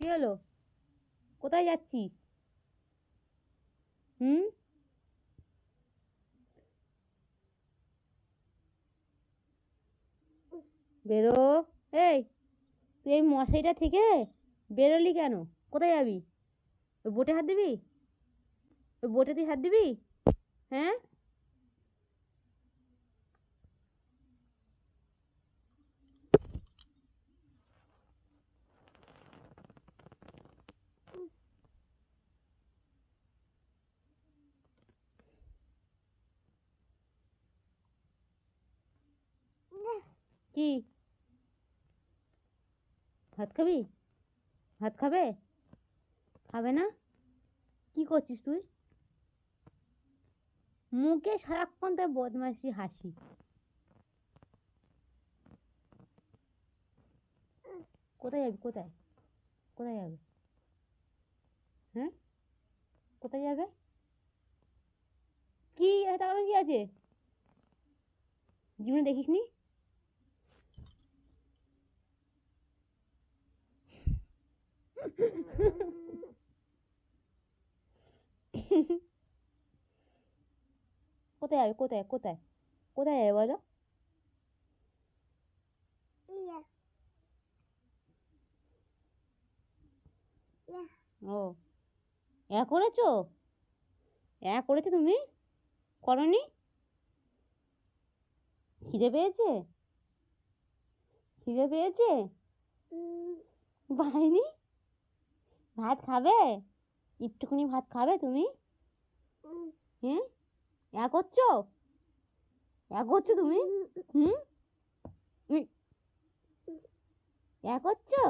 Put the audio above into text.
কি হলো? কোথায় যাচ্ছিস? হুম? বেরো। এই, তুই এই মশারিটা থেকে বেরোলি কেন? কোথায় যাবি? ওই বোটে হাত দিবি? ওই বোটে তুই হাত দিবি? হ্যাঁ? কি? ভাত খাবি? ভাত খাবে? খাবে না? কি করছিস তুই? মুখে সারাক্ষণ তোর বদমাইশি হাসি। কোথায় যাবি? কোথায়? কোথায় যাবে? হ্যাঁ? কোথায় যাবে? কি তাহলে কি আছে? জীবনে দেখিসনি? কোথায় যাবে? কোথায়? কোথায়? কোথায় যাবে বলো? ও, করেছো? করেছো তুমি? করনি? খিদে পেয়েছে? খিদে পেয়েছে? পাইনি? ভাত খাবে? একটুখানি ভাত খাবে তুমি? হ্যাঁ? করছো? করছো তুমি? হুম? করছো?